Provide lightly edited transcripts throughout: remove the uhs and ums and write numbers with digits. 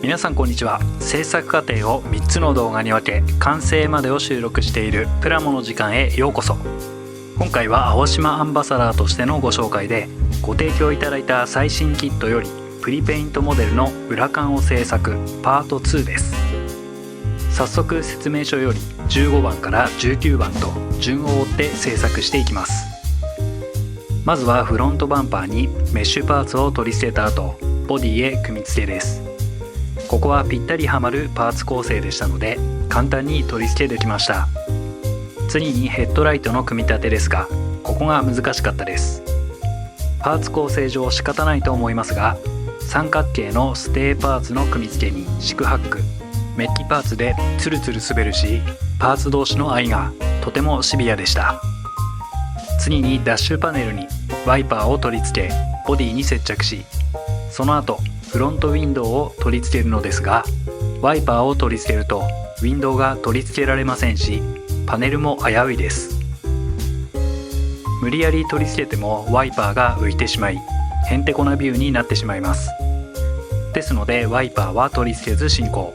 皆さんこんにちは。制作過程を3つの動画に分け完成までを収録しているプラモの時間へようこそ。今回は青島アンバサダーとしてのご紹介で、ご提供いただいた最新キットよりプリペイントモデルの裏缶を製作パート2です。早速説明書より15番から19番と順を追って製作していきます。まずはフロントバンパーにメッシュパーツを取り捨てた後、ボディへ組み付けです。ここはぴったりはまるパーツ構成でしたので簡単に取り付けできました。次にヘッドライトの組み立てですが、ここが難しかったです。パーツ構成上仕方ないと思いますが、三角形のステーパーツの組み付けに四苦八苦、メッキパーツでツルツル滑るし、パーツ同士の合いがとてもシビアでした。次にダッシュパネルにワイパーを取り付けボディに接着し、その後フロントウィンドウを取り付けるのですが、ワイパーを取り付けるとウィンドウが取り付けられませんし、パネルも危ういです。無理やり取り付けてもワイパーが浮いてしまい、へんてこなビューになってしまいます。ですのでワイパーは取り付けず進行。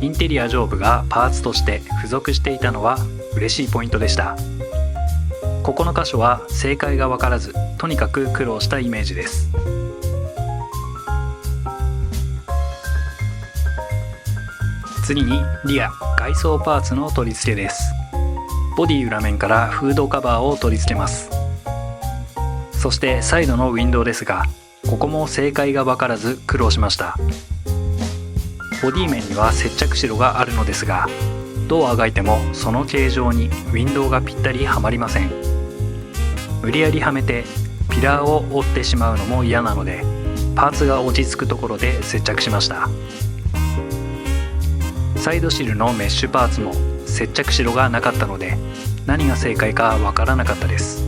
インテリア上部がパーツとして付属していたのは嬉しいポイントでした。ここの箇所は正解が分からず、とにかく苦労したイメージです。次にリア外装パーツの取り付けです。ボディ裏面からフードカバーを取り付けます。そしてサイドのウィンドウですが、ここも正解が分からず苦労しました。ボディ面には接着白があるのですが、どうあがいてもその形状にウィンドウがぴったりはまりません。無理やりはめてピラーを折ってしまうのも嫌なので、パーツが落ち着くところで接着しました。サイドシルのメッシュパーツも接着白がなかったので、何が正解かわからなかったです。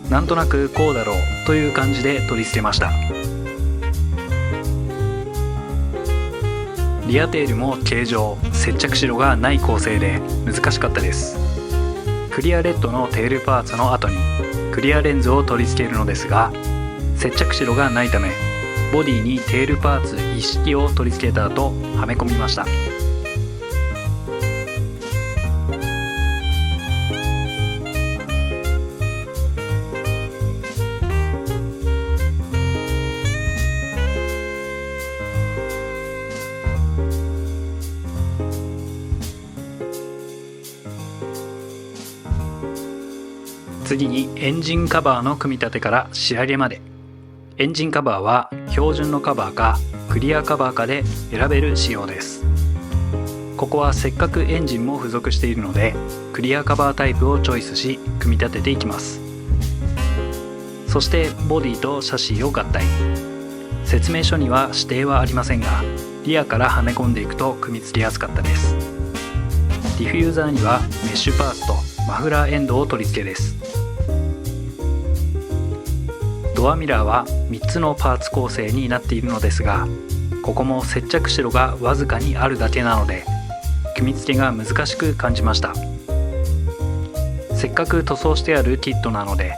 なんとなくこうだろうという感じで取り付けました。リアテールも形状、接着白がない構成で難しかったです。クリアレッドのテールパーツの後にクリアレンズを取り付けるのですが、接着白がないためボディにテールパーツ一式を取り付けた後はめ込みました。次にエンジンカバーの組み立てから仕上げまで。エンジンカバーは標準のカバーかクリアカバーかで選べる仕様です。ここはせっかくエンジンも付属しているので、クリアカバータイプをチョイスし組み立てていきます。そしてボディとシャシーを合体。説明書には指定はありませんが、リアからはめ込んでいくと組み付けやすかったです。ディフューザーにはメッシュパーツとマフラーエンドを取り付けです。ドアミラーは3つのパーツ構成になっているのですが、ここも接着白がわずかにあるだけなので組み付けが難しく感じました。せっかく塗装してあるキットなので、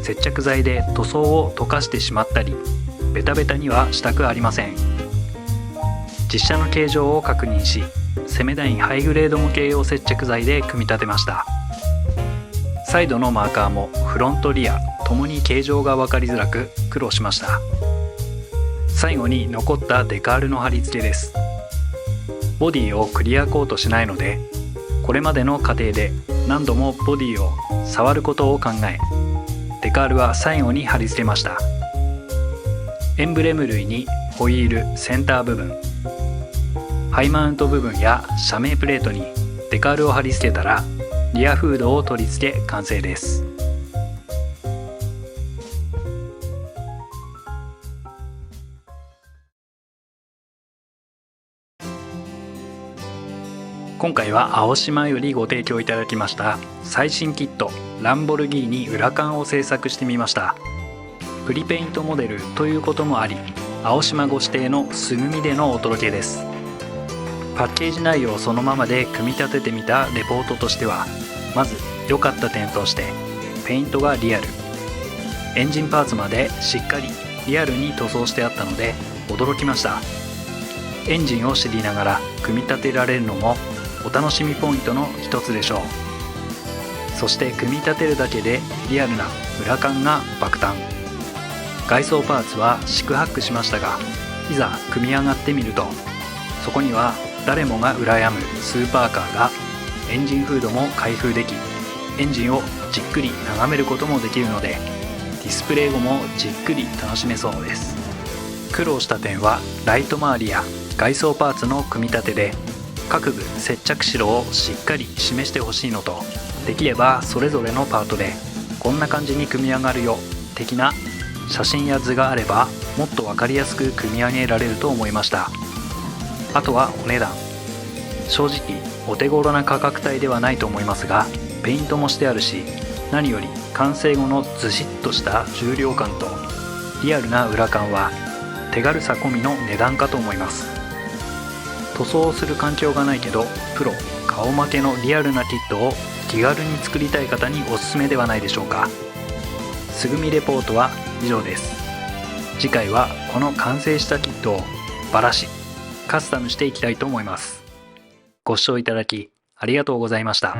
接着剤で塗装を溶かしてしまったりベタベタにはしたくありません。実写の形状を確認し、セメダインハイグレード模型用接着剤で組み立てました。サイドのマーカーもフロントリアともに形状が分かりづらく苦労しました。最後に残ったデカールの貼り付けです。ボディをクリアコートしないので、これまでの過程で何度もボディを触ることを考え、デカールは最後に貼り付けました。エンブレム類にホイールセンター部分、ハイマウント部分や遮明プレートにデカールを貼り付けたら、リアフードを取り付け完成です。今回は青島よりご提供いただきました最新キットランボルギーニ裏缶を製作してみました。プリペイントモデルということもあり、青島ご指定の素組みでのお届けです。パッケージ内容そのままで組み立ててみたレポートとしては、まず良かった点としてペイントがリアル、エンジンパーツまでしっかりリアルに塗装してあったので驚きました。エンジンを知りながら組み立てられるのもお楽しみポイントの一つでしょう。そして組み立てるだけでリアルな裏感が爆誕。外装パーツは四苦八苦しましたが、いざ組み上がってみると、そこには誰もが羨むスーパーカーがエンジンフードも開封でき、エンジンをじっくり眺めることもできるので、ディスプレイ後もじっくり楽しめそうです。苦労した点はライト周りや外装パーツの組み立てで、各部接着白をしっかり示してほしいのと、できればそれぞれのパートでこんな感じに組み上がるよ的な写真や図があれば、もっと分かりやすく組み上げられると思いました。あとはお値段、正直お手頃な価格帯ではないと思いますが、ペイントもしてあるし、何より完成後のずしっとした重量感とリアルな裏感は手軽さ込みの値段かと思います。塗装をする環境がないけどプロ顔負けのリアルなキットを気軽に作りたい方におすすめではないでしょうか。すぐみレポートは以上です。次回はこの完成したキットをバラしカスタムしていきたいと思います。ご視聴いただきありがとうございました。